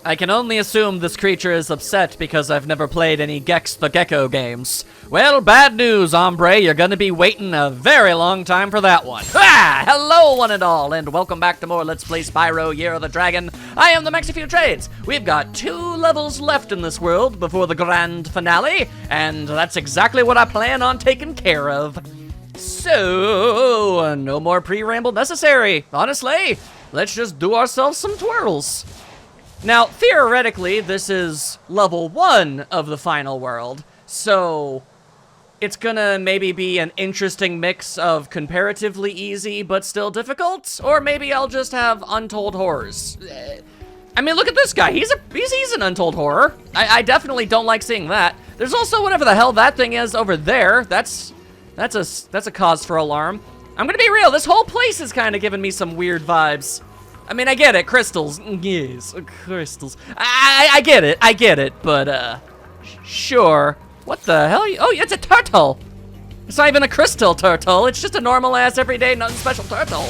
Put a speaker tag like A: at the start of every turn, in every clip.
A: I can only assume this creature is upset because I've never played any Gex the Gecko games. Well, bad news, hombre. You're gonna be waiting a very long time for that one. Ah! Hello, one and all, and welcome back to more Let's Play Spyro Year of the Dragon. I am the Mexifew Trades. We've got 2 levels left in this world before the grand finale, and that's exactly what I plan on taking care of. So, no more pre-ramble necessary. Honestly, let's just do ourselves some twirls. Now, theoretically, this is level 1 of the final world, so it's gonna maybe be an interesting mix of comparatively easy but still difficult, or maybe I'll just have Untold Horrors. I mean, look at this guy. He's an Untold Horror. I definitely don't like seeing that. There's also whatever the hell that thing is over there. That's a cause for alarm. I'm gonna be real. This whole place is kind of giving me some weird vibes. I mean, I get it, crystals. Yes, crystals. I get it, but, sure. What the hell? Oh, it's a turtle. It's not even a crystal turtle. It's just a normal-ass, everyday, nothing special turtle.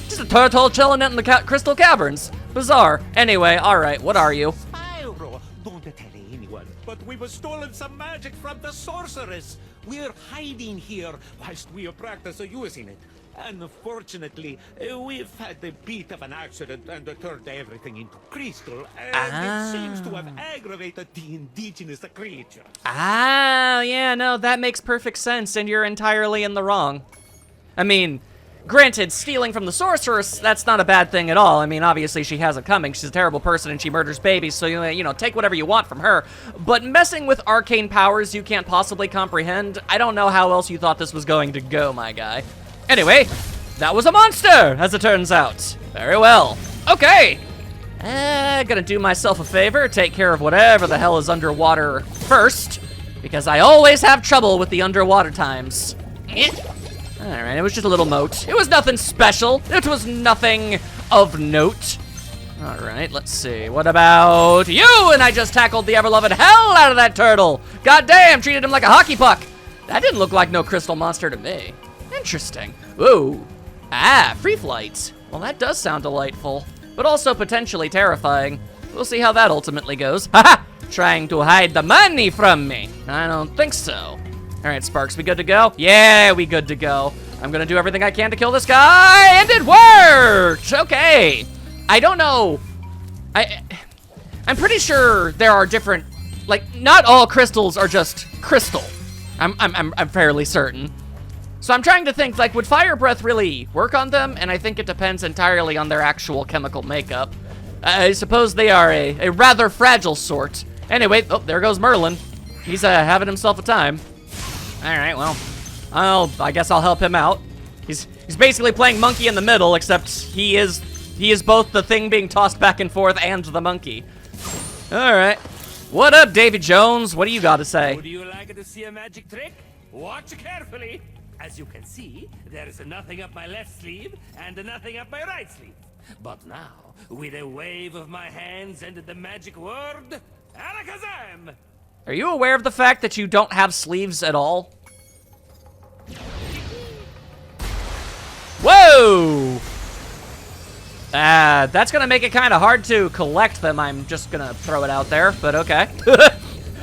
A: Just a turtle chilling in the crystal caverns. Bizarre. Anyway, alright, what are you?
B: Spyro, don't tell anyone, but we were stolen some magic from the sorceress. We're hiding here whilst we practice using it. Unfortunately, we've had a bit of an accident and turned everything into crystal, and it seems to have aggravated the indigenous creatures.
A: Ah, yeah, no, that makes perfect sense, and you're entirely in the wrong. I mean, granted, stealing from the sorceress, that's not a bad thing at all. I mean, obviously she has it coming. She's a terrible person and she murders babies, so, you know, take whatever you want from her. But messing with arcane powers you can't possibly comprehend, I don't know how else you thought this was going to go, my guy. Anyway, that was a monster, as it turns out. Very well. Okay. Gonna do myself a favor, take care of whatever the hell is underwater first, because I always have trouble with the underwater times. Alright, it was just a little moat. It was nothing special. It was nothing of note. Alright, let's see. What about you? And I just tackled the ever-loving hell out of that turtle. Goddamn, treated him like a hockey puck. That didn't look like no crystal monster to me. Interesting. Ooh. Ah, free flight. Well, that does sound delightful, but also potentially terrifying. We'll see how that ultimately goes. Haha! Trying to hide the money from me. I don't think so. All right, Sparks, we good to go? Yeah, we good to go. I'm gonna do everything I can to kill this guy, and it worked! Okay. I don't know. I'm pretty sure there are different, like, not all crystals are just crystal. I'm fairly certain. So I'm trying to think, like, would fire breath really work on them? And I think it depends entirely on their actual chemical makeup. I suppose they are a rather fragile sort. Anyway, oh, there goes Merlin. He's having himself a time. All right, well, I guess I'll help him out. He's basically playing monkey in the middle, except he is both the thing being tossed back and forth and the monkey. All right. What up, Davy Jones? What do you got to say?
C: Would you like to see a magic trick? Watch carefully. As you can see, there is nothing up my left sleeve and nothing up my right sleeve. But now, with a wave of my hands and the magic word, Alakazam!
A: Are you aware of the fact that you don't have sleeves at all? Whoa! That's gonna make it kind of hard to collect them. I'm just gonna throw it out there, but okay.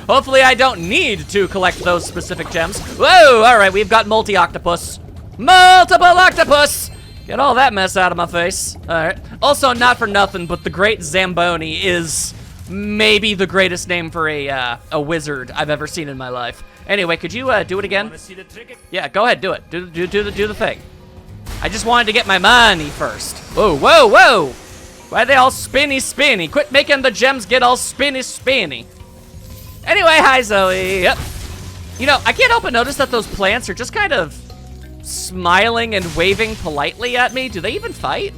A: Hopefully I don't need to collect those specific gems. Whoa, all right, we've got multi-octopus. Multiple octopus! Get all that mess out of my face. All right. Also, not for nothing, but the Great Zamboni is maybe the greatest name for a wizard I've ever seen in my life. Anyway, could you do it again?
C: Wanna see the trick?
A: Yeah, go ahead, do it. Do the thing. I just wanted to get my money first. Whoa, whoa, whoa! Why are they all spinny? Quit making the gems get all spinny. Anyway, hi Zoe. Yep. You know, I can't help but notice that those plants are just kind of smiling and waving politely at me. Do they even fight?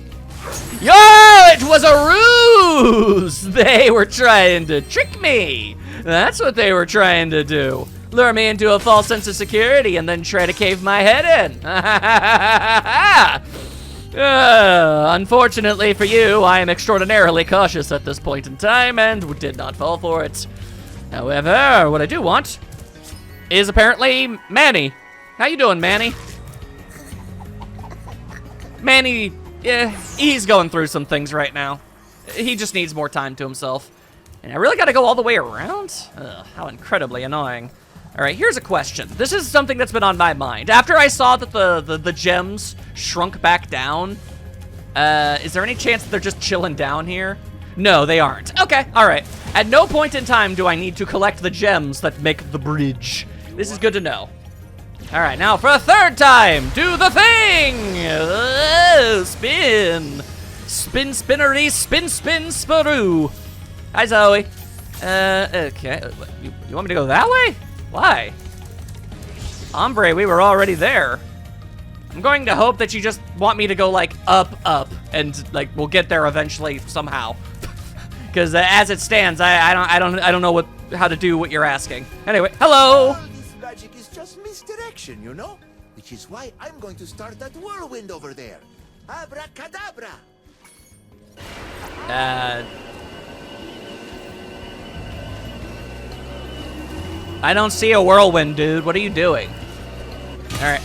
A: Yo, it was a ruse! They were trying to trick me. That's what they were trying to do. Lure me into a false sense of security and then try to cave my head in. Unfortunately for you, I am extraordinarily cautious at this point in time and did not fall for it. However, what I do want is apparently Manny. How you doing, Manny? Manny, yeah, he's going through some things right now. He just needs more time to himself. And I really gotta go all the way around? Ugh, how incredibly annoying. All right, here's a question. This is something that's been on my mind. After I saw that the gems shrunk back down, is there any chance that they're just chilling down here? No, they aren't. Okay, all right. At no point in time do I need to collect the gems that make the bridge. This is good to know. All right, now for a third time, do the thing! Spin! Spin, spinnery, spin, spin, sparoo. Hi, Zoe. Okay. You want me to go that way? Why? Hombre, we were already there. I'm going to hope that you just want me to go, like, up, and, like, we'll get there eventually somehow. Because as it stands, I don't know how to do what you're asking. Anyway, hello!
D: All this magic is just misdirection, you know? Which is why I'm going to start that whirlwind over there. Abracadabra!
A: I don't see a whirlwind, dude. What are you doing? Alright.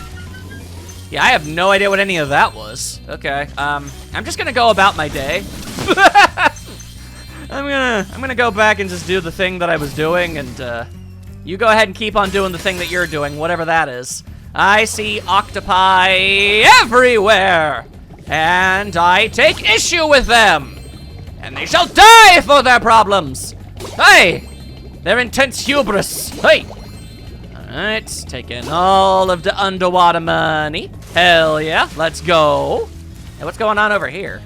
A: Yeah, I have no idea what any of that was. Okay, I'm just gonna go about my day. I'm gonna go back and just do the thing that I was doing, and you go ahead and keep on doing the thing that you're doing, whatever that is. I see octopi everywhere, and I take issue with them, and they shall die for their problems. Hey, their intense hubris. Hey. Alright, taking all of the underwater money. Hell yeah, let's go. Hey, what's going on over here?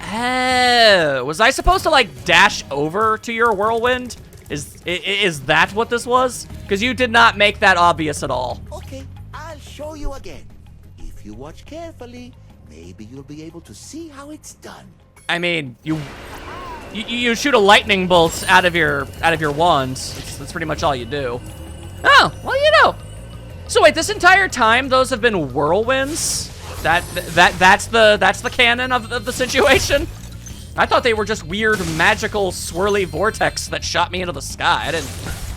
A: Oh, was I supposed to, like, dash over to your whirlwind? Is that what this was? Because you did not make that obvious at all.
D: Okay, I'll show you again. If you watch carefully, maybe you'll be able to see how it's done.
A: I mean, you shoot a lightning bolt out of your wand. That's pretty much all you do. Oh, well, you know. So wait, this entire time those have been whirlwinds? That's the canon of the situation? I thought they were just weird magical swirly vortex that shot me into the sky. I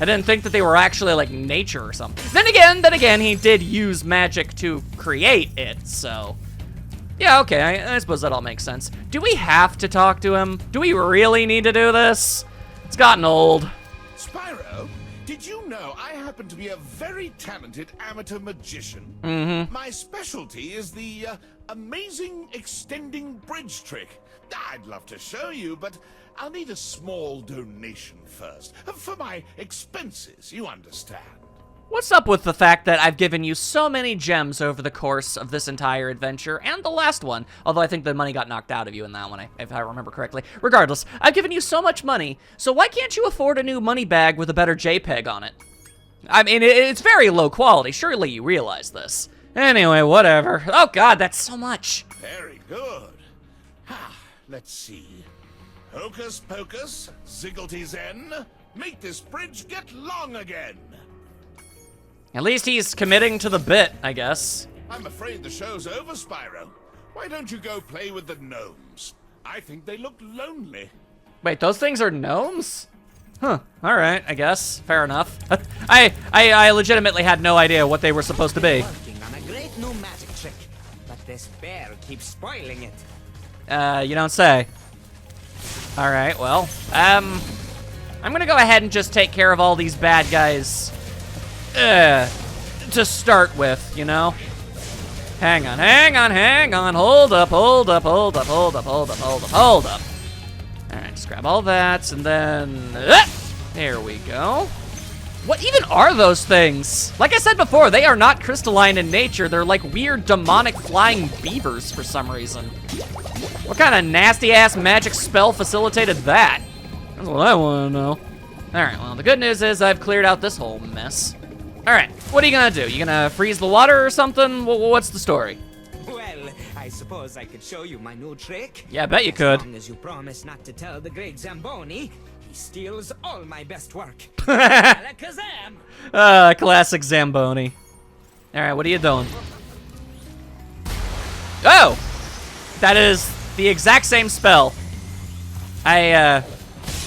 A: didn't think that they were actually like nature or something. Then again, he did use magic to create it, so yeah, okay, I suppose that all makes sense. Do we have to talk to him? Do we really need to do this? It's gotten old.
E: Spyro, did you know I happen to be a very talented amateur magician?
A: Mm-hmm.
E: My specialty is the amazing extending bridge trick. I'd love to show you, but I'll need a small donation first. For my expenses, you understand.
A: What's up with the fact that I've given you so many gems over the course of this entire adventure, and the last one, although I think the money got knocked out of you in that one, if I remember correctly. Regardless, I've given you so much money, so why can't you afford a new money bag with a better JPEG on it? I mean, it's very low quality, surely you realize this. Anyway, whatever. Oh god, that's so much.
E: Very good. Let's see. Hocus pocus, zigglety zen, make this bridge get long again.
A: At least he's committing to the bit, I guess.
E: I'm afraid the show's over, Spyro. Why don't you go play with the gnomes? I think they look lonely.
A: Wait, those things are gnomes? Huh, all right, I guess, fair enough. I legitimately had no idea what they were supposed to be.
F: Working on a great new magic trick, but this bear keeps spoiling it.
A: You don't say. All right, well, I'm gonna go ahead and just take care of all these bad guys, to start with, you know? Hang on, hold up. All right, just grab all that, and then, there we go. What even are those things? Like I said before, they are not crystalline in nature. They're like weird demonic flying beavers for some reason. What kind of nasty-ass magic spell facilitated that? That's what I want to know. All right, well, the good news is I've cleared out this whole mess. All right, what are you gonna do? You gonna freeze the water or something? What's the story?
F: Well, I suppose I could show you my new trick.
A: Yeah, I bet you could.
F: As long as you promise not to tell the great Zamboni, he steals all my best work. Alakazam!
A: Classic Zamboni. All right, what are you doing? Oh! That is the exact same spell. I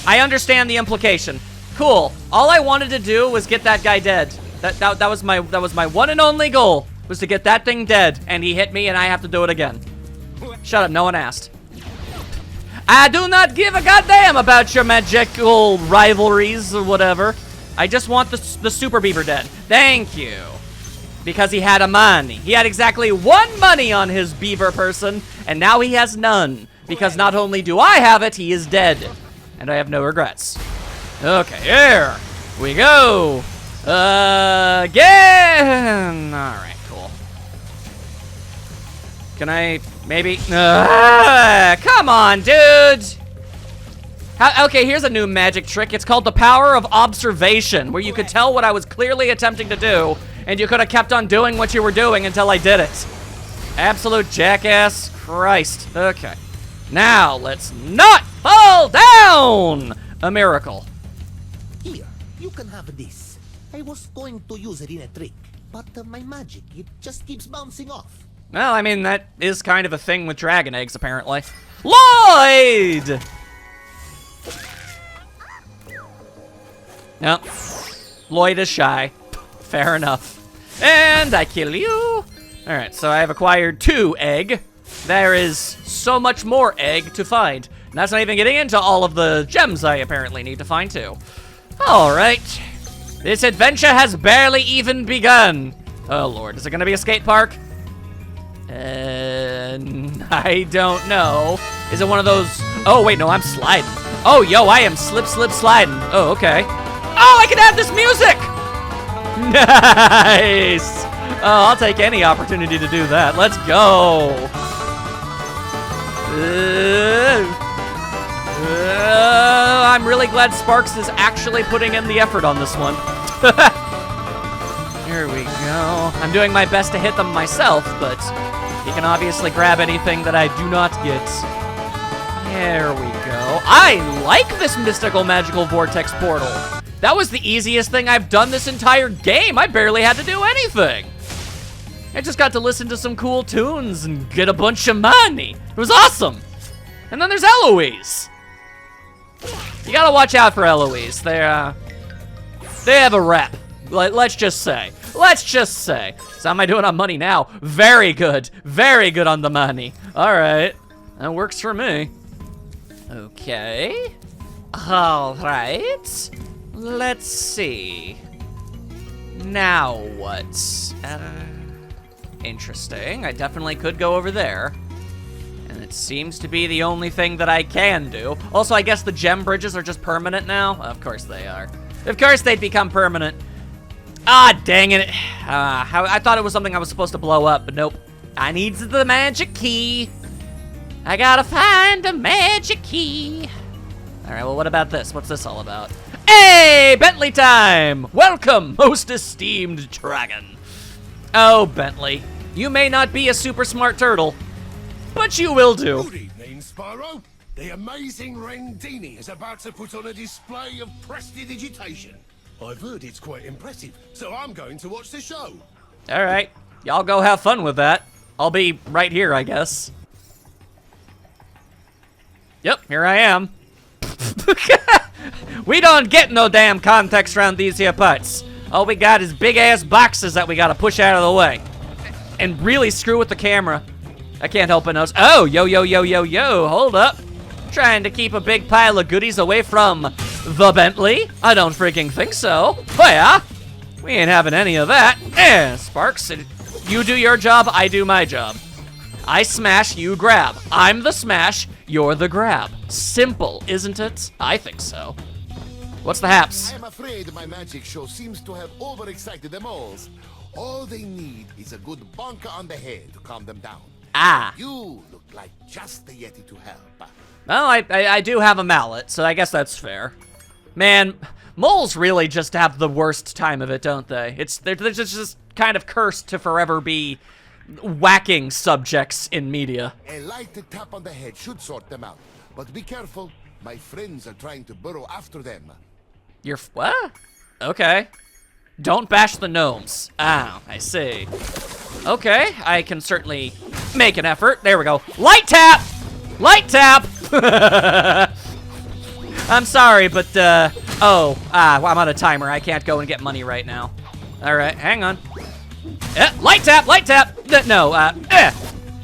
A: understand the implication. Cool. All I wanted to do was get that guy dead. That was my one and only goal, was to get that thing dead, and he hit me and I have to do it again. Shut up, no one asked. I do not give a goddamn about your magical rivalries or whatever. I just want the Super Beaver dead. Thank you. Because he had a money. He had exactly 1 money on his beaver person, and now he has none. Because not only do I have it, he is dead. And I have no regrets. Okay, here we go. Again. Alright, cool. Can I maybe? Come on, dude. Okay, here's a new magic trick. It's called the power of observation, where you could tell what I was clearly attempting to do, and you could have kept on doing what you were doing until I did it. Absolute jackass. Christ. Okay. Now, let's not fall down! A miracle.
G: Here, you can have this. I was going to use it in a trick, but my magic, it just keeps bouncing off.
A: Well, I mean, that is kind of a thing with dragon eggs, apparently. Lloyd! Nope. Lloyd is shy. Fair enough. And I kill you. Alright, so I have acquired 2 egg. There is so much more egg to find. And that's not even getting into all of the gems I apparently need to find too. Alright. This adventure has barely even begun. Oh lord, is it gonna be a skate park? I don't know. Is it one of those? Oh wait, no, I'm sliding. Oh, yo, I am slip, sliding. Oh, okay. Oh, I can have this music! Nice! Oh, I'll take any opportunity to do that. Let's go. I'm really glad Sparks is actually putting in the effort on this one. Here we go. I'm doing my best to hit them myself, but he can obviously grab anything that I do not get. There we go. I like this mystical magical vortex portal. That was the easiest thing I've done this entire game. I barely had to do anything. I just got to listen to some cool tunes and get a bunch of money. It was awesome. And then there's Eloise. You gotta watch out for Eloise. They have a rep. Let's just say. Let's just say. So how am I doing on money now? Very good. Very good on the money. All right. That works for me. Okay. All right. Let's see. Now what? Interesting. I definitely could go over there. And it seems to be the only thing that I can do. Also, I guess the gem bridges are just permanent now. Of course they are. Of course they'd become permanent. Ah, dang it. I thought it was something I was supposed to blow up, but nope. I need the magic key. I gotta find a magic key. All right, well, what about this? What's this all about? Hey, Bentley time! Welcome, most esteemed dragon. Oh, Bentley, you may not be a super smart turtle, but you will do.
H: Good evening, Spyro. The amazing Rendini is about to put on a display of prestidigitation. I've heard it's quite impressive, so I'm going to watch the show.
A: All right, y'all go have fun with that. I'll be right here, I guess. Yep, here I am. We don't get no damn context around these here parts. All we got is big-ass boxes that we gotta push out of the way. And really screw with the camera. I can't help but notice. Oh, yo, hold up. Trying to keep a big pile of goodies away from the Bentley? I don't freaking think so. Oh yeah? We ain't having any of that. Sparks, you do your job, I do my job. I smash, you grab. I'm the smash, you're the grab. Simple, isn't it? I think so. What's the haps?
H: I'm afraid my magic show seems to have overexcited them all. All they need is a good bonker on the head to calm them down.
A: Ah.
H: You look like just the Yeti to help.
A: Well, I do have a mallet, so I guess that's fair. Man, moles really just have the worst time of it, don't they? They're just kind of cursed to forever be whacking subjects in media.
H: A light tap on the head should sort them out. But be careful, my friends are trying to burrow after them.
A: You're what? Okay. Don't bash the gnomes. Ah, I see. Okay, I can certainly make an effort. There we go. Light tap! Light tap! I'm sorry, but, I'm on a timer. I can't go and get money right now. All right, hang on. Light tap, light tap! No,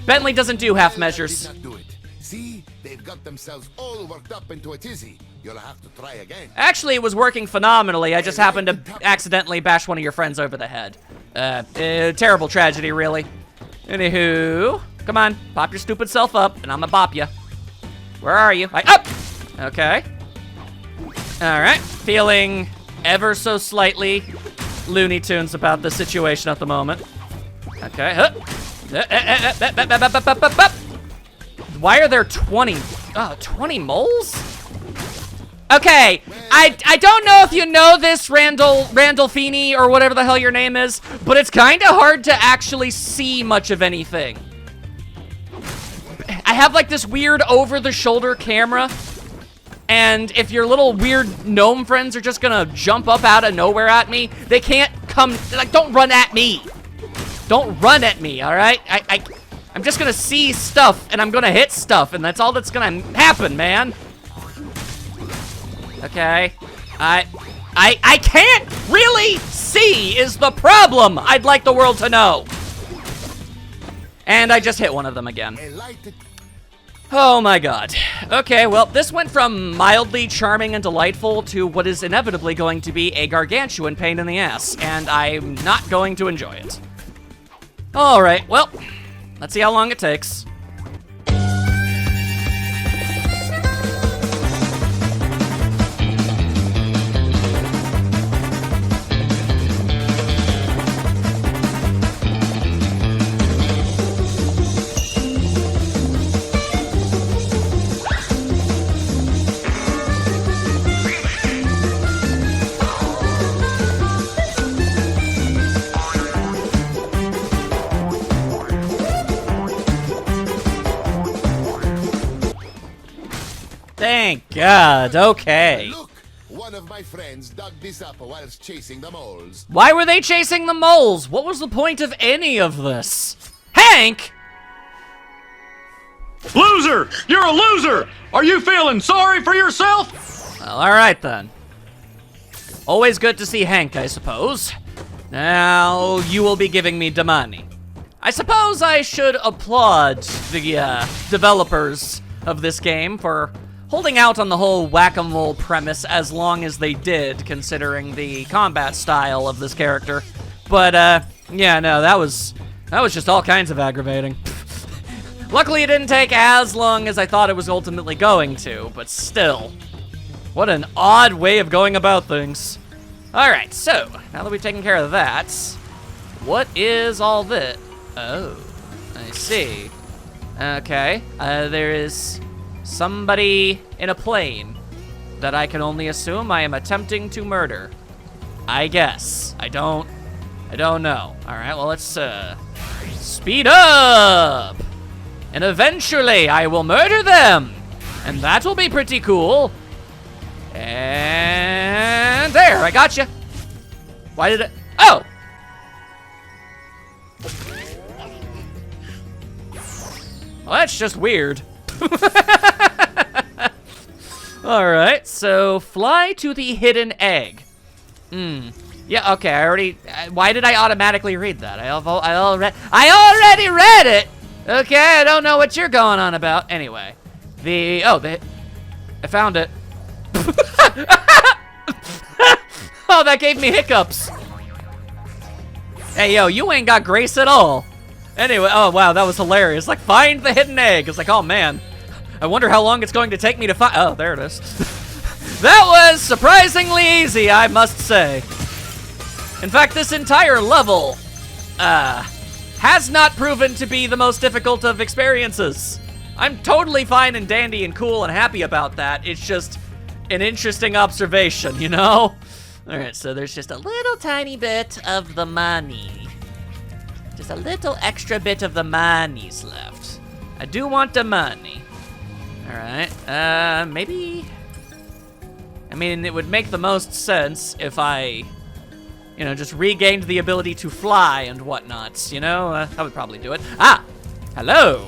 A: Bentley doesn't do half measures.
H: Did not do it. See? They've got themselves all worked up into a tizzy. You'll have to try again.
A: Actually, it was working phenomenally. I just happened to accidentally bash one of your friends over the head. Terrible tragedy, really. Anywho, come on, pop your stupid self up, and I'ma bop you. Where are you? Up! Okay. Alright, feeling ever so slightly Looney Tunes about the situation at the moment. Okay, Why are there 20 moles? Okay, I don't know if you know this, Randall Feeney, or whatever the hell your name is, but it's kind of hard to actually see much of anything. I have like this weird over-the-shoulder camera, and if your little weird gnome friends are just gonna jump up out of nowhere at me, they can't come, like, don't run at me. Don't run at me, all right? I'm just gonna see stuff, and I'm gonna hit stuff, and that's all that's gonna happen, man. Okay, I can't really see is the problem. I'd like the world to know. And I just hit one of them again. Oh my god. Okay, well, this went from mildly charming and delightful to what is inevitably going to be a gargantuan pain in the ass, and I'm not going to enjoy it. All right, well, let's see how long it takes. Thank God, okay.
H: Look, one of my friends dug this up whilst chasing the moles.
A: Why were they chasing the moles? What was the point of any of this? Hank!
I: Loser! You're a loser! Are you feeling sorry for yourself?
A: Well, alright then. Always good to see Hank, I suppose. Now, you will be giving me the money. I suppose I should applaud the developers of this game for holding out on the whole whack-a-mole premise as long as they did, considering the combat style of this character. But, yeah, no, that was just all kinds of aggravating. Luckily, it didn't take as long as I thought it was ultimately going to, but still. What an odd way of going about things. Alright, so, now that we've taken care of that, what is all this? Oh, I see. Okay, there is somebody in a plane that I can only assume I am attempting to murder. I guess. I don't know. Alright, well, let's, speed up! And eventually, I will murder them! And that will be pretty cool. And there, I got you. Why did it? Oh! Well, that's just weird. Alright, so fly to the hidden egg. Yeah, okay, I already... why did I automatically read that? I already read it! Okay, I don't know what you're going on about. Anyway, I found it. Oh, that gave me hiccups. Hey, yo, you ain't got grace at all. Anyway, oh, wow, that was hilarious. Like, find the hidden egg. It's like, oh, man. I wonder how long it's going to take me to find... Oh, there it is. That was surprisingly easy, I must say. In fact, this entire level, has not proven to be the most difficult of experiences. I'm totally fine and dandy and cool and happy about that. It's just an interesting observation, you know? All right, so there's just a little tiny bit of the money. Just a little extra bit of the money's left. I do want the money. All right, maybe... I mean, it would make the most sense if I, you know, just regained the ability to fly and whatnot, you know? That would probably do it. Ah! Hello!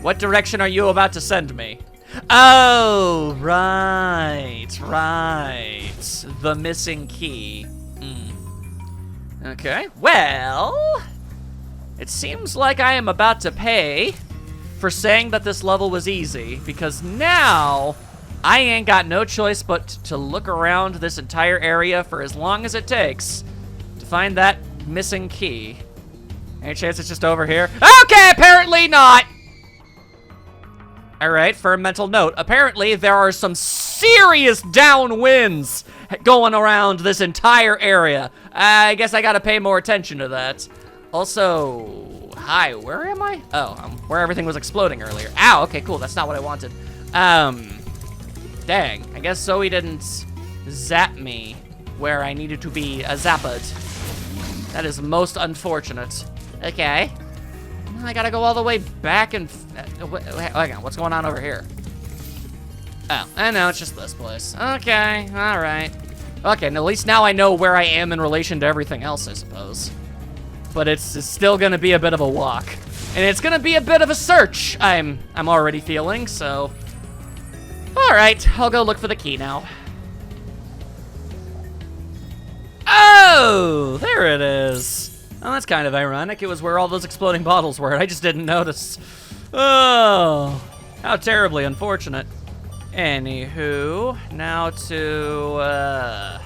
A: What direction are you about to send me? Oh, right. The missing key. Okay, well... It seems like I am about to pay for saying that this level was easy, because now I ain't got no choice but to look around this entire area for as long as it takes to find that missing key. Any chance it's just over here? Okay, apparently not. All right, for a mental note, apparently there are some serious downwinds going around this entire area. I guess I gotta pay more attention to that. Also, hi, where am I? Oh, where everything was exploding earlier. Ow, okay, cool, that's not what I wanted. Dang, I guess Zoe didn't zap me where I needed to be zapped. That is most unfortunate. Okay. I gotta go all the way back and... hang on, what's going on over here? Oh, I know, it's just this place. Okay, alright. Okay, and at least now I know where I am in relation to everything else, I suppose. But it's still gonna be a bit of a walk. And it's gonna be a bit of a search, I'm already feeling, so... Alright, I'll go look for the key now. Oh, there it is. Oh, that's kind of ironic. It was where all those exploding bottles were. I just didn't notice. Oh, how terribly unfortunate. Anywho, now to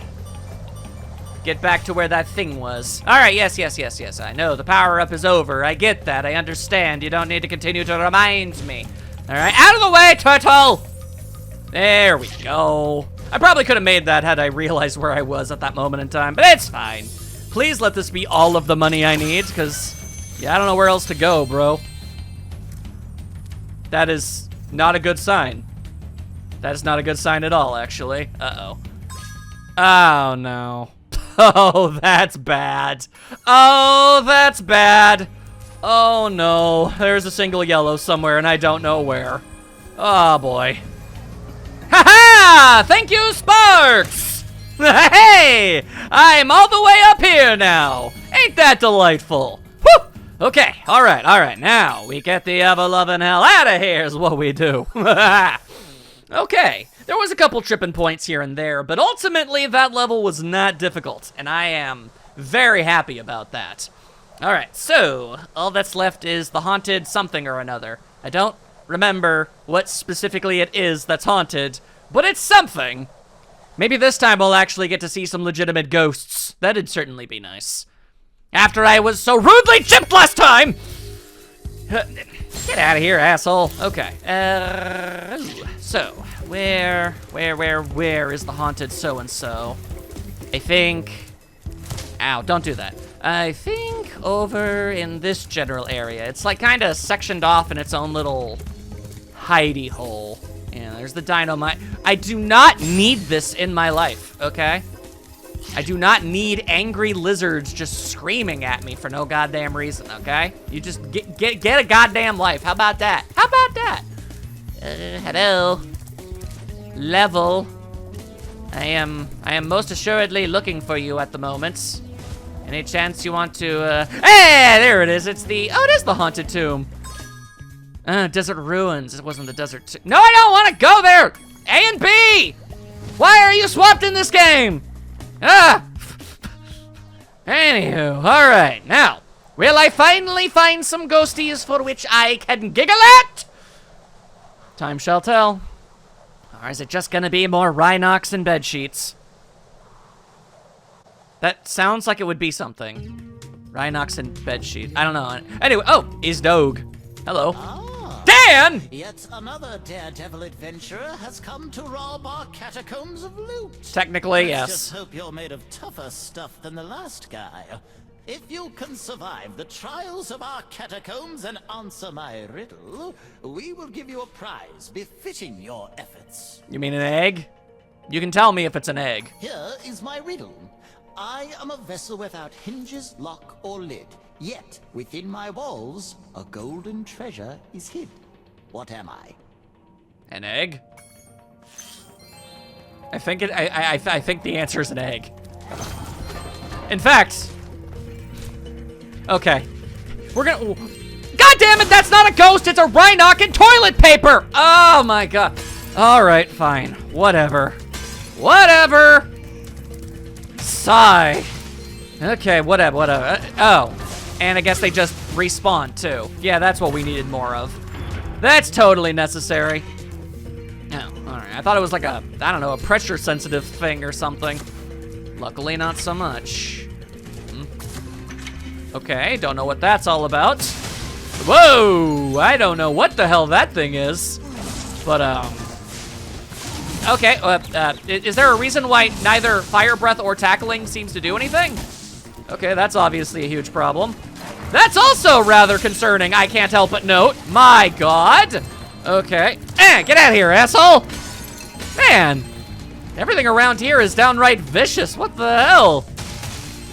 A: get back to where that thing was. All right, yes. I know the power-up is over. I get that. I understand. You don't need to continue to remind me. All right, out of the way, turtle. There we go. I probably could have made that had I realized where I was at that moment in time, but it's fine. Please let this be all of the money I need, because, yeah, I don't know where else to go, bro. That is not a good sign. That is not a good sign at all, actually. Uh-oh. Oh, no. Oh, that's bad. Oh, that's bad. Oh, no. There's a single yellow somewhere, and I don't know where. Oh, boy. Ha-ha! Thank you, Sparks! Hey! I'm all the way up here now! Ain't that delightful? Whew! Okay, alright, now we get the ever-loving hell out of here is what we do. Okay, there was a couple tripping points here and there, but ultimately that level was not difficult, and I am very happy about that. Alright, so, all that's left is the haunted something or another. I don't remember what specifically it is that's haunted, but it's something. Maybe this time we'll actually get to see some legitimate ghosts. That'd certainly be nice. After I was so rudely chipped last time! Get out of here, asshole. Okay. So, where is the haunted so-and-so? I think... Ow, don't do that. I think over in this general area. It's like kind of sectioned off in its own little hidey hole. Yeah, there's the dynamite. I do not need this in my life, okay? I do not need angry lizards just screaming at me for no goddamn reason, okay? You just get a goddamn life. How about that? How about that? Hello. Level. I am most assuredly looking for you at the moment. Any chance you want to, Hey, there it is. It's the, oh, it is the haunted tomb. Desert ruins. It wasn't the desert. No, I don't want to go there. A and B. Why are you swapped in this game? Anywho, all right. Now, will I finally find some ghosties for which I can giggle at? Time shall tell. Or is it just gonna be more Rhinox and bed sheets? That sounds like it would be something. Rhinox and bed sheet. I don't know. Anyway, oh, is Dogue. Hello. Dan!
G: Yet another daredevil adventurer has come to rob our catacombs of loot.
A: Technically,
G: Let's
A: yes.
G: just hope you're made of tougher stuff than the last guy. If you can survive the trials of our catacombs and answer my riddle, we will give you a prize befitting your efforts.
A: You mean an egg? You can tell me if it's an egg.
G: Here is my riddle. I am a vessel without hinges, lock, or lid. Yet, within my walls, a golden treasure is hid. What am I?
A: An egg? I think it. I think the answer is an egg. In fact, okay, we're gonna. God damn it! That's not a ghost. It's a Rhinoc and toilet paper. Oh my god. All right, fine. Whatever. Whatever. Sigh. Okay, whatever. Oh. And I guess they just respawn, too. Yeah, that's what we needed more of. That's totally necessary. Oh, alright. I thought it was like a, I don't know, a pressure-sensitive thing or something. Luckily, not so much. Okay, don't know what that's all about. Whoa! I don't know what the hell that thing is. But, okay, is there a reason why neither fire breath or tackling seems to do anything? Okay, that's obviously a huge problem. That's also rather concerning, I can't help but note. My God. Okay. Get out of here, asshole. Man, everything around here is downright vicious. What the hell?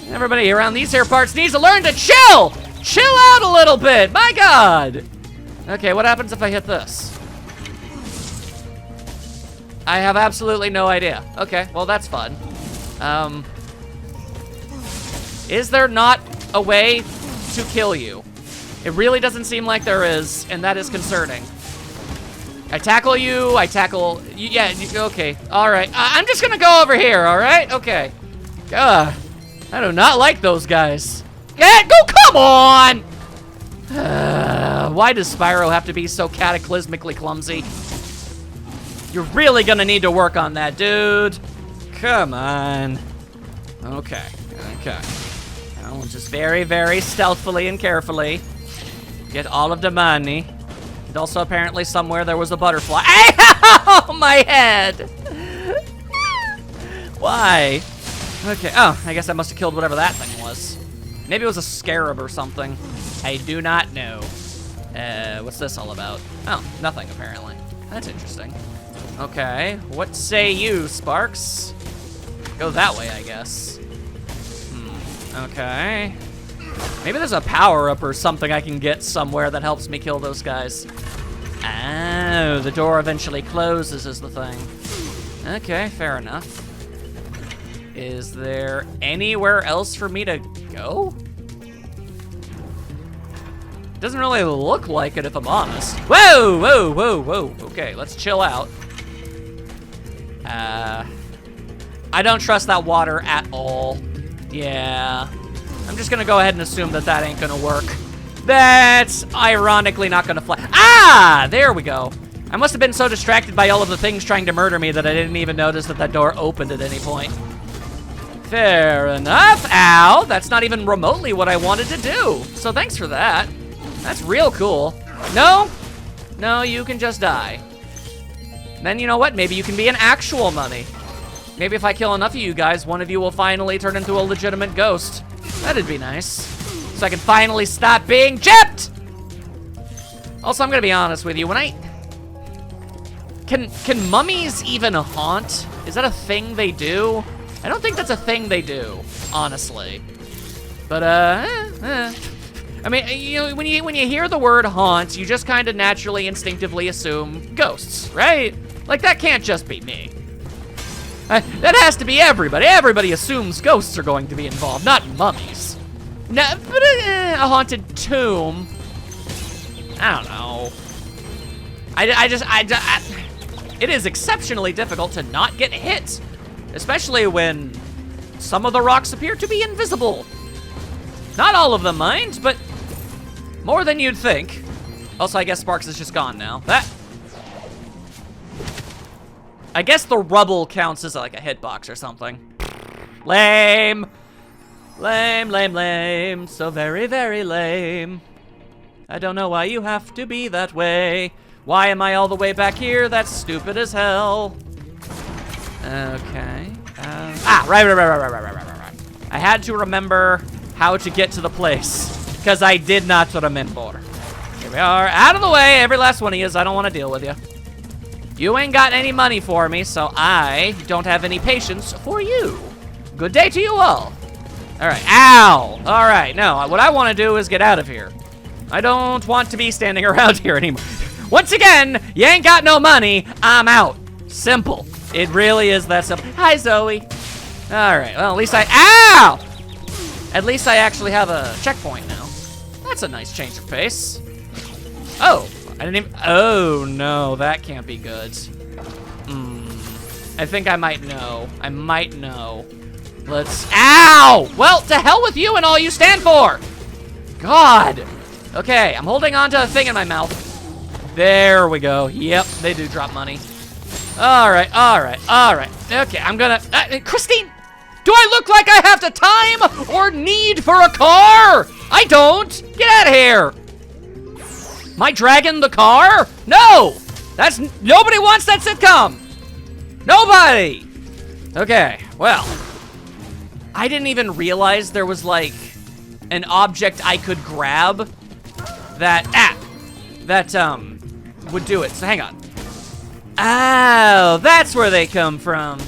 A: Everybody around these here parts needs to learn to chill. Chill out a little bit, my God. Okay, what happens if I hit this? I have absolutely no idea. Okay, well, that's fun. Is there not a way to kill you? It really doesn't seem like there is, and that is concerning. I tackle you, yeah, okay, all right. I'm just gonna go over here, all right? Okay. I do not like those guys. Yeah, come on! Why does Spyro have to be so cataclysmically clumsy? You're really gonna need to work on that, dude. Come on. Okay. I'll just very, very stealthily and carefully get all of the money. And also, apparently, somewhere there was a butterfly. Ow! My head! Why? Okay, oh, I guess I must have killed whatever that thing was. Maybe it was a scarab or something. I do not know. What's this all about? Oh, nothing, apparently. That's interesting. Okay, what say you, Sparks? Go that way, I guess. Okay. Maybe there's a power-up or something I can get somewhere that helps me kill those guys. Oh, the door eventually closes is the thing. Okay, fair enough. Is there anywhere else for me to go? Doesn't really look like it if I'm honest. Whoa! Okay, let's chill out. I don't trust that water at all. Yeah. I'm just gonna go ahead and assume that that ain't gonna work. That's ironically not gonna fly. Ah! There we go. I must have been so distracted by all of the things trying to murder me that I didn't even notice that that door opened at any point. Fair enough. Ow! That's not even remotely what I wanted to do. So thanks for that. That's real cool. No? No, you can just die. Then you know what? Maybe you can be an actual mummy. Maybe if I kill enough of you guys, one of you will finally turn into a legitimate ghost. That'd be nice. So I can finally stop being gypped! Also, I'm gonna be honest with you, when I... Can mummies even haunt? Is that a thing they do? I don't think that's a thing they do, honestly. But, I mean, you know, when you hear the word haunt, you just kind of naturally, instinctively assume ghosts, right? Like, that can't just be me. That has to be everybody. Everybody assumes ghosts are going to be involved, not mummies. No, but a haunted tomb. I don't know. It is exceptionally difficult to not get hit, especially when some of the rocks appear to be invisible. Not all of them, mind, but more than you'd think. Also, I guess Sparks is just gone now. I guess the rubble counts as like a hitbox or something. Lame. Lame. So very, very lame. I don't know why you have to be that way. Why am I all the way back here? That's stupid as hell. Okay. Right. I had to remember how to get to the place, because I did not remember. Here we are, out of the way, every last one of you. I don't want to deal with you. You ain't got any money for me, so I don't have any patience for you. Good day to you all. All right, ow. All right, no, what I want to do is get out of here. I don't want to be standing around here anymore. Once again, you ain't got no money, I'm out. Simple. It really is that simple. Hi, Zoe. All right, well, at least ow! At least I actually have a checkpoint now. That's a nice change of pace. Oh, I didn't even, oh no, that can't be good. I think I might know. Let's, ow! Well, to hell with you and all you stand for! God! Okay, I'm holding on to a thing in my mouth. There we go. Yep, they do drop money. All right. Okay, I'm gonna... Christine, do I look like I have the time or need for a car? I don't. Get out of here. My dragon the car? No. Nobody wants that sitcom. Nobody. Okay, well. I didn't even realize there was like an object I could grab that would do it. So hang on. Oh, that's where they come from.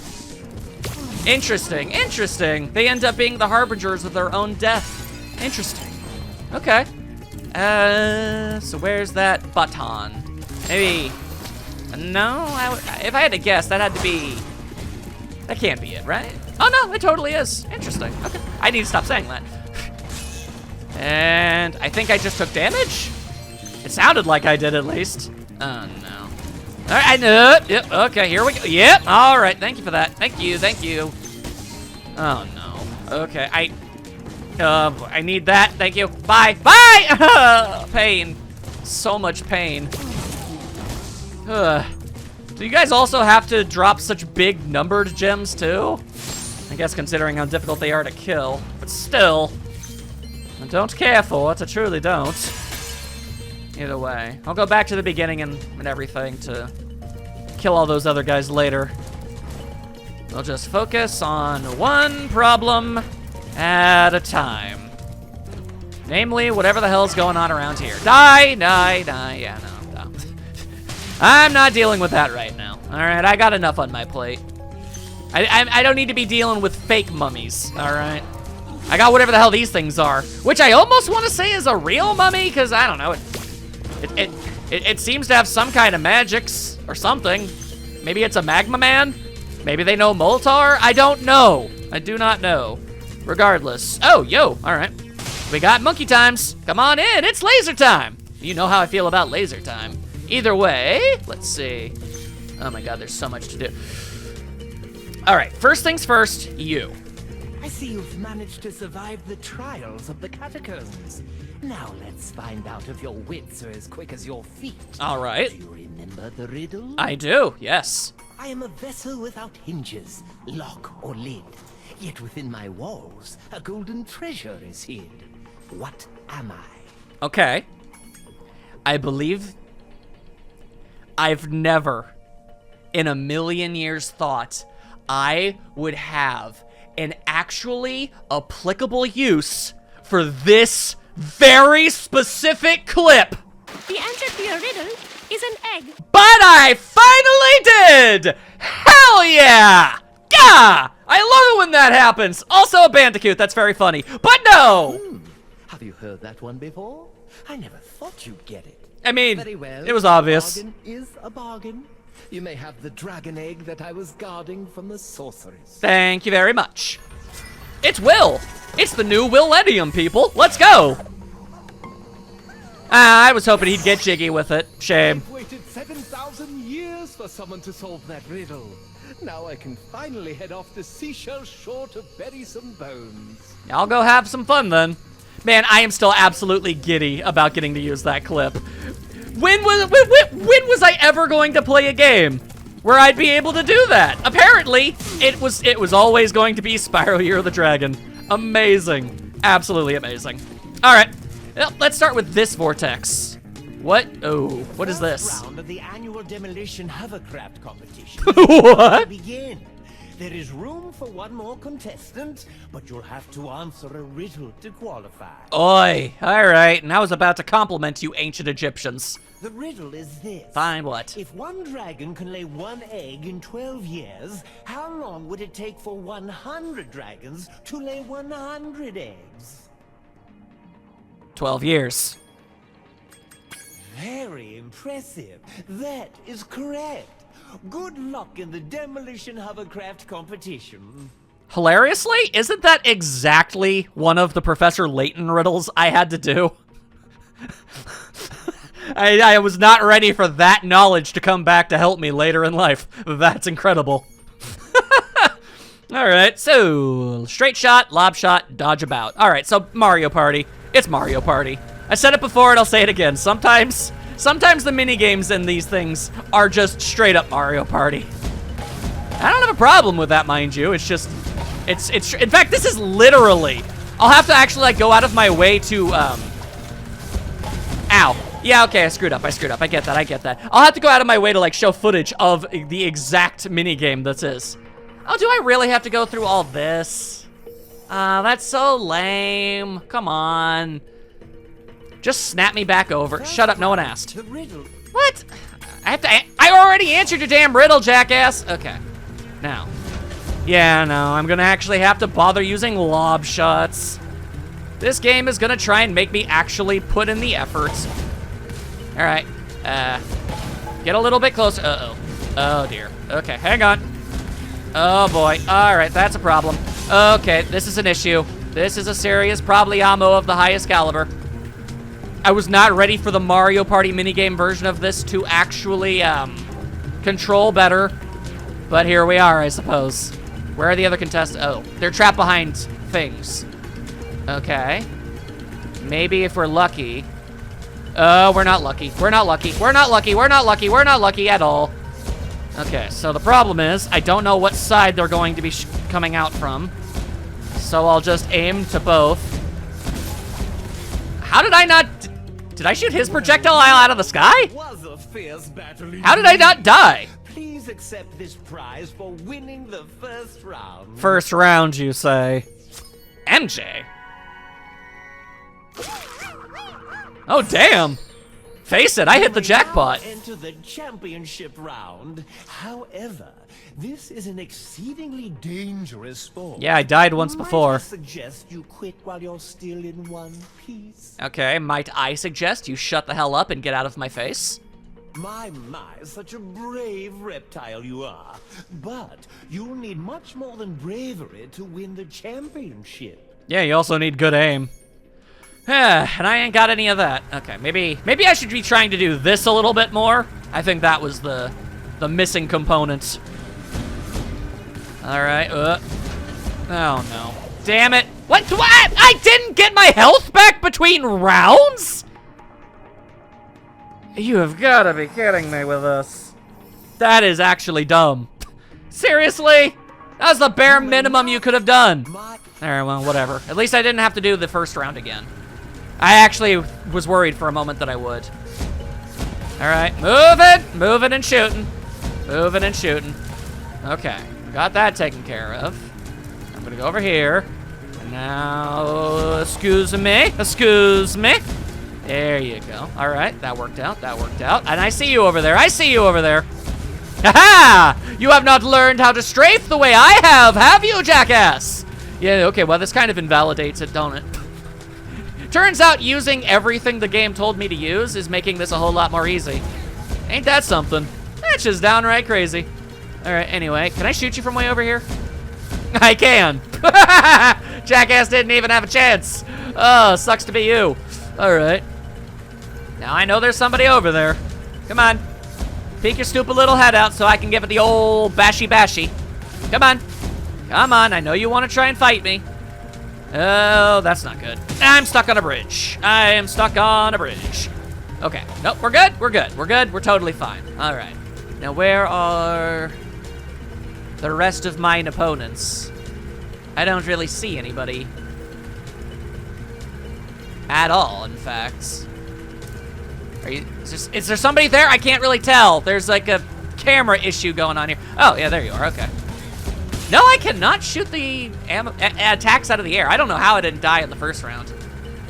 A: Interesting. They end up being the harbingers of their own death. Interesting. Okay. So where's that baton? Maybe. No, if I had to guess, that had to be. That can't be it, right? Oh no, it totally is. Interesting. Okay. I need to stop saying that. And I think I just took damage? It sounded like I did at least. Oh no. All right, I know. Yep, okay, here we go. Yep, all right, thank you for that. Thank you. Oh no, okay, I need that, thank you. Bye. Pain, so much pain. Do you guys also have to drop such big numbered gems too? I guess considering how difficult they are to kill, but still. I don't care for it, I truly don't. Either way, I'll go back to the beginning and everything to kill all those other guys later. We'll just focus on one problem at a time. Namely, whatever the hell's going on around here. Die, yeah, no. I'm not dealing with that right now. All right, I got enough on my plate. I don't need to be dealing with fake mummies, all right? I got whatever the hell these things are, which I almost want to say is a real mummy, because I don't know, it seems to have some kind of magics or something. Maybe it's a magma man? Maybe they know Moltar? I don't know. I do not know. Regardless. Oh, yo, all right. We got monkey times. Come on in, it's laser time. You know how I feel about laser time. Either way, let's see. Oh my God, there's so much to do. All right, first things first, you.
F: I see you've managed to survive the trials of the catacombs. Now let's find out if your wits are as quick as your feet.
A: All right.
F: Do you remember the riddle?
A: I do, yes.
F: I am a vessel without hinges, lock or lid. Yet within my walls, a golden treasure is hid. What am I?
A: Okay. I believe I've never in a million years thought I would have an actually applicable use for this very specific clip.
J: The answer to your riddle is an egg.
A: But I finally did! Hell yeah! Gah! I love it when that happens. Also a bandicoot, that's very funny. But no!
F: Have you heard that one before? I never thought you'd get it.
A: I mean,
F: Very well.
A: it was obvious.
F: A bargain is a bargain. You may have the dragon egg that I was guarding from the sorceress.
A: Thank you very much. It's Will. It's the new Willennium, people. Let's go. I was hoping he'd get jiggy with it. Shame.
F: I've waited 7,000 years for someone to solve that riddle. Now I can finally head off the seashell shore to bury some bones.
A: I'll go have some fun then. Man, I am still absolutely giddy about getting to use that clip. When was I ever going to play a game where I'd be able to do that? Apparently, it was always going to be Spyro Year of the Dragon. Amazing. Absolutely amazing. All right, well, let's start with this vortex. What? Oh, what is this?
F: Round of the annual demolition hovercraft competition.
A: What?
F: Begin. There is room for one more contestant, but you'll have to answer a riddle to qualify.
A: Oi, all right, and I was about to compliment you ancient Egyptians.
F: The riddle is this.
A: Fine, what?
F: If one dragon can lay one egg in 12 years, how long would it take for 100 dragons to lay 100 eggs?
A: 12 years.
F: Very impressive. That is correct. Good luck in the demolition hovercraft competition.
A: Hilariously, isn't that exactly one of the Professor Layton riddles I had to do? I was not ready for that knowledge to come back to help me later in life. That's incredible. All right, so straight shot, lob shot, dodge about. All right, so Mario Party. It's Mario Party. I said it before and I'll say it again. Sometimes Sometimes the minigames in these things are just straight up Mario Party. I don't have a problem with that, mind you. It's just, it's in fact, this is literally, I'll have to actually like go out of my way to, ow. Yeah, okay, I screwed up, I get that. I'll have to go out of my way to like show footage of the exact minigame this is. Oh, do I really have to go through all this? That's so lame. Come on. Just snap me back over. Shut up, no one asked.
F: The riddle.
A: What? I already answered your damn riddle, jackass. Okay. Now. Yeah, no, I'm gonna actually have to bother using lob shots. This game is gonna try and make me actually put in the effort. All right. Get a little bit closer. Uh-oh. Oh, dear. Okay, hang on. Oh, boy. All right, that's a problem. Okay, this is an issue. This is a serious problemo of the highest caliber. I was not ready for the Mario Party minigame version of this to actually control better. But here we are, I suppose. Where are the other contestants? Oh, they're trapped behind things. Okay. Maybe if we're lucky. Oh, we're not lucky. We're not lucky. We're not lucky. We're not lucky. We're not lucky at all. Okay, so the problem is I don't know what side they're going to be coming out from. So I'll just aim to both. How did I not... Did I shoot his projectile out of the sky?
F: Was a fierce battle.
A: How did I not die?
F: Please accept this prize for winning the first round.
A: First round, you say. MJ. Oh, damn. Face it, I hit the jackpot.
F: Enter the championship round. However, this is an exceedingly dangerous sport.
A: Yeah, I died once before.
F: Might I suggest you quit while you're still in one piece?
A: Okay, might I suggest you shut the hell up and get out of my face?
F: My, such a brave reptile you are. But you'll need much more than bravery to win the championship.
A: Yeah, you also need good aim. And I ain't got any of that. Okay, maybe I should be trying to do this a little bit more. I think that was the missing component. All right. Oh no! Damn it! What? I didn't get my health back between rounds? You have got to be kidding me with this. That is actually dumb. Seriously? That was the bare minimum you could have done. All right, well, whatever. At least I didn't have to do the first round again. I actually was worried for a moment that I would. All right, moving and shooting. Moving and shooting. Okay, got that taken care of. I'm gonna go over here. And now, excuse me. There you go. All right, that worked out. And I see you over there. Ha-ha! You have not learned how to strafe the way I have you, jackass? Yeah, okay, well, this kind of invalidates it, don't it? Turns out using everything the game told me to use is making this a whole lot more easy. Ain't that something? That's just downright crazy. All right, anyway, can I shoot you from way over here? I can. Jackass didn't even have a chance. Oh, sucks to be you. All right. Now I know there's somebody over there. Come on. Peek your stupid little head out so I can give it the old bashy. Come on. Come on, I know you want to try and fight me. Oh, that's not good. I'm stuck on a bridge. Okay, nope, we're good. We're totally fine. All right. Now where are the rest of mine opponents? I don't really see anybody. At all, in fact. Is there somebody there? I can't really tell. There's like a camera issue going on here. Oh, yeah, there you are, okay. No, I cannot shoot the attacks out of the air. I don't know how I didn't die in the first round.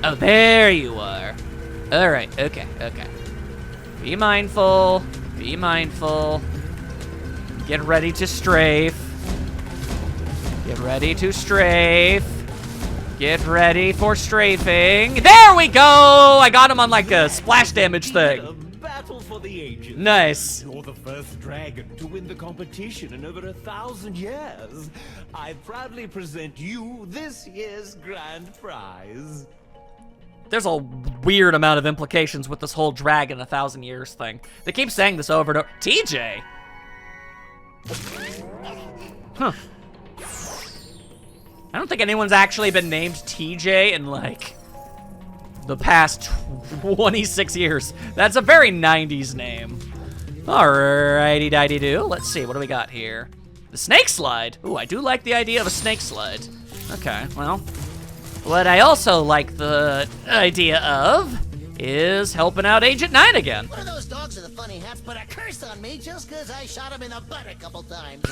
A: Oh, there you are. All right, okay. Be mindful. Get ready to strafe. Get ready for strafing. There we go! I got him on like a splash damage thing.
F: Battle for the ages.
A: Nice.
F: You're the first dragon to win the competition in over 1,000 years. I proudly present you this year's grand prize.
A: There's a weird amount of implications with this whole dragon 1,000 years thing. They keep saying this over and over. TJ? Huh. I don't think anyone's actually been named TJ in like the past 26 years. That's a very 90s name. Alrighty dighty do. Let's see, what do we got here? The snake slide. Ooh, I do like the idea of a snake slide. Okay, well, what I also like the idea of is helping out Agent 9 again.
F: One of those dogs with the funny hats put a curse on me just because I shot him in the butt a couple times.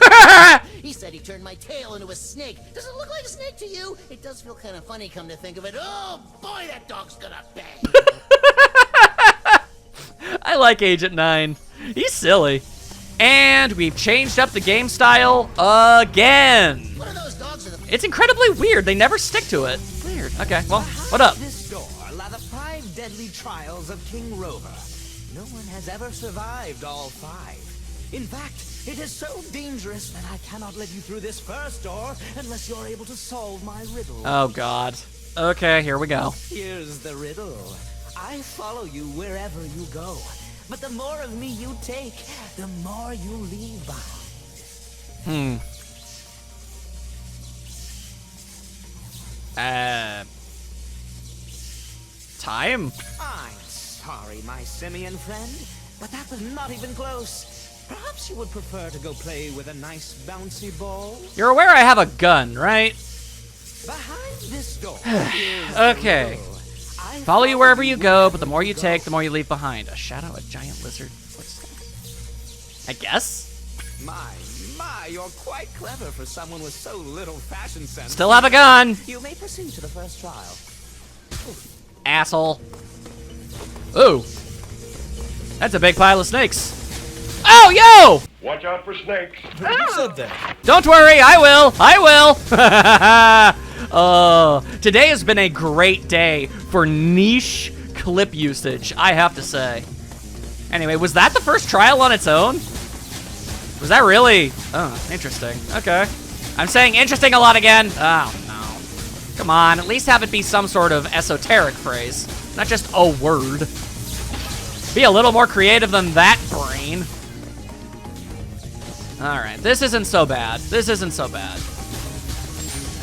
F: He said he turned my tail into a snake. Does it look like a snake to you? It does feel kind of funny, come to think of it. Oh, boy, that dog's gonna bang.
A: I like Agent 9. He's silly. And we've changed up the game style again.
F: One of those dogs with the...
A: It's incredibly weird. They never stick to it. Weird. Okay, well, what up?
K: This door lie the 5 deadly trials of King Rover. No one has ever survived all 5. In fact, it is so dangerous that I cannot let you through this first door unless you're able to solve my riddle.
A: Oh, God. Okay, here we go.
K: Here's the riddle. I follow you wherever you go. But the more of me you take, the more you leave behind.
A: Time?
K: I'm sorry, my simian friend, but that was not even close. Perhaps you would prefer to go play with a nice bouncy ball?
A: You're aware I have a gun, right?
K: Behind this door is
A: Okay.
K: the riddle. I
A: Follow you wherever you go, but the more you take, the more you leave behind. A shadow, a giant lizard. What's that? I guess?
K: My, you're quite clever for someone with so little fashion sense.
A: Still have a gun!
K: You may proceed to the first trial.
A: Asshole. Ooh. That's a big pile of snakes. Oh, yo!
I: Watch out for snakes.
H: Who said that?
A: Don't worry, I will. Today has been a great day for niche clip usage, I have to say. Anyway, was that the first trial on its own? Was that really? Oh, interesting. Okay. I'm saying interesting a lot again. Oh, no. Come on, at least have it be some sort of esoteric phrase, not just a word. Be a little more creative than that, brain. Alright, this isn't so bad. This isn't so bad.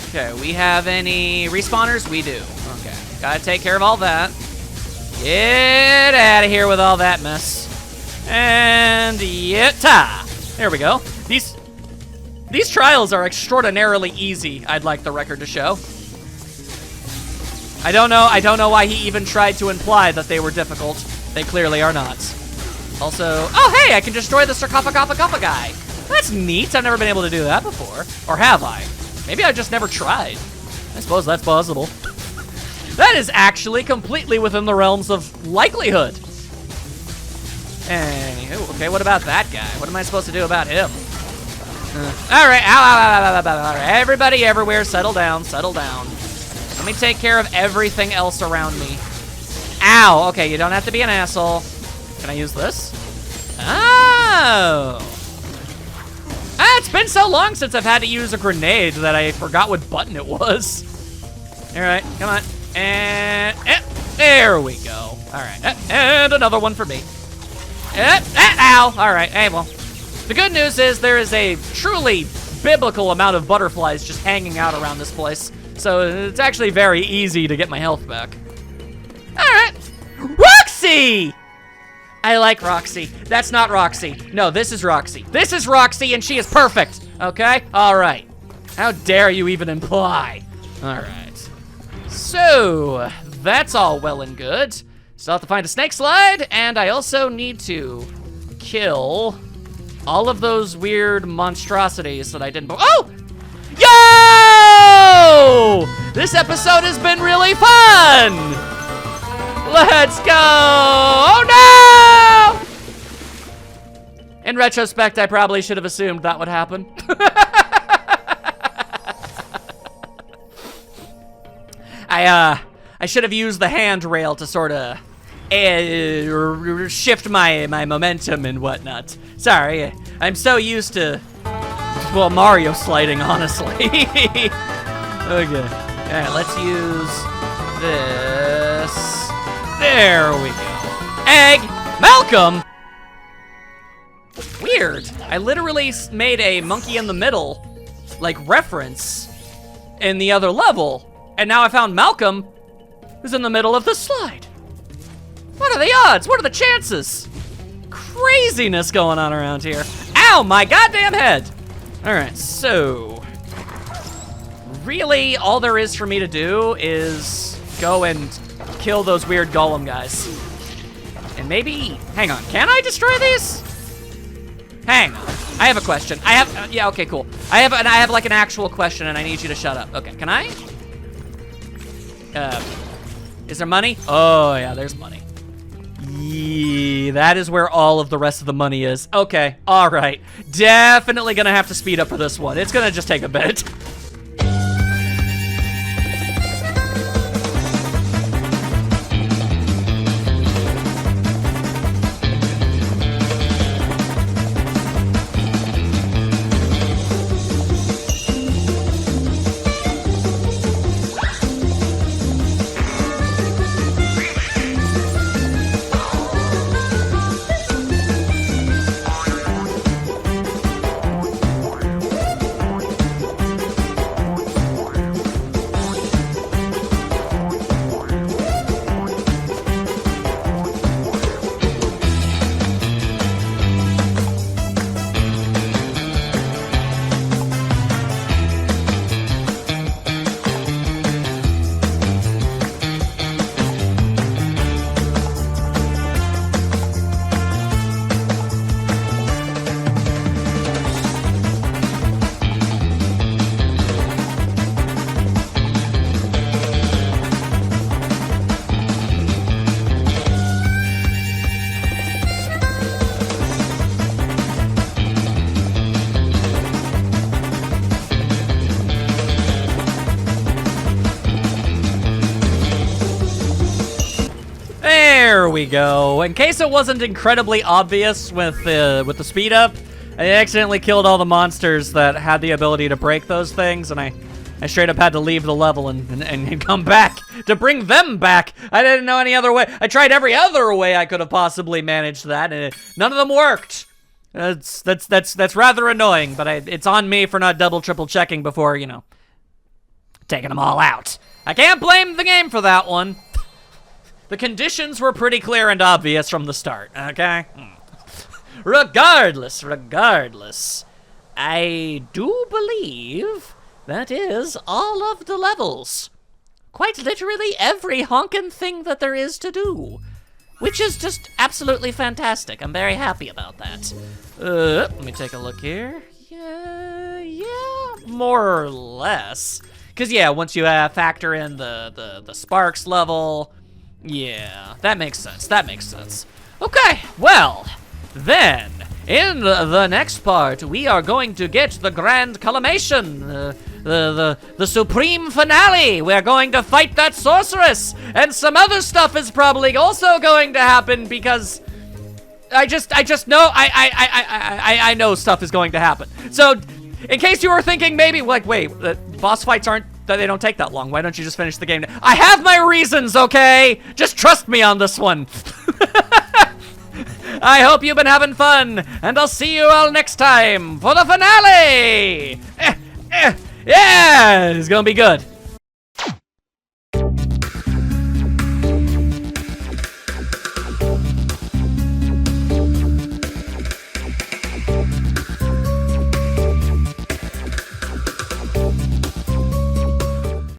A: Okay, we have any respawners? We do. Okay, gotta take care of all that. Get out of here with all that mess. And yatta! There we go. These trials are extraordinarily easy, I'd like the record to show. I don't know why he even tried to imply that they were difficult. They clearly are not. Also, oh hey, I can destroy the sarcophagus guy. That's neat. I've never been able to do that before. Or have I? Maybe I just never tried. I suppose that's possible. That is actually completely within the realms of likelihood. Anywho, okay, what about that guy? What am I supposed to do about him? Alright, ow. Everybody everywhere, settle down, settle down. Let me take care of everything else around me. Ow, okay, you don't have to be an asshole. Can I use this? Oh. It's been so long since I've had to use a grenade that I forgot what button it was. Alright, come on. And there we go. Alright, and another one for me. Ow! Alright, hey, well. The good news is there is a truly biblical amount of butterflies just hanging out around this place. So it's actually very easy to get my health back. Alright. Roxy! I like Roxy. That's not Roxy. No, this is Roxy. This is Roxy, and she is perfect. Okay? Alright. How dare you even imply? Alright. So, that's all well and good. Still have to find a snake slide, and I also need to kill all of those weird monstrosities that I didn't... Oh! Yo! This episode has been really fun! Let's go! Oh no! In retrospect, I probably should have assumed that would happen. I should have used the handrail to sort of shift my momentum and whatnot. Sorry, I'm so used to, well, Mario sliding, honestly. Okay, alright, let's use this. There we go. Egg! Malcolm! Weird. I literally made a monkey in the middle, like, reference in the other level. And now I found Malcolm is in the middle of the slide. What are the odds? What are the chances? Craziness going on around here. Ow, my goddamn head. All right, so really all there is for me to do is go and kill those weird golem guys. And maybe, hang on, can I destroy these? Hang on, I have a question. I have, yeah, okay, cool. I have like an actual question and I need you to shut up. Okay, can I? Is there money? Oh yeah, there's money. Yeah, that is where all of the rest of the money is. Okay, all right. Definitely gonna have to speed up for this one. It's gonna just take a bit. There we go. In case it wasn't incredibly obvious with the speed up, I accidentally killed all the monsters that had the ability to break those things, and I straight up had to leave the level and come back to bring them back. I didn't know any other way. I tried every other way I could have possibly managed that, and none of them worked. That's rather annoying, but it's on me for not double, triple checking before, you know, taking them all out. I can't blame the game for that one. The conditions were pretty clear and obvious from the start, okay? Regardless, I do believe that is all of the levels. Quite literally every honkin' thing that there is to do, which is just absolutely fantastic. I'm very happy about that. Let me take a look here. Yeah, more or less. Because, yeah, once you factor in the Sparks level, yeah, that makes sense. Okay, well, then, in the next part, we are going to get the grand culmination, the supreme finale. We're going to fight that sorceress, and some other stuff is probably also going to happen because I just know, I know stuff is going to happen. So, in case you were thinking maybe, like, wait, boss fights they don't take that long. Why don't you just finish the game? I have my reasons, okay? Just trust me on this one. I hope you've been having fun, and I'll see you all next time for the finale! Yeah, it's gonna be good.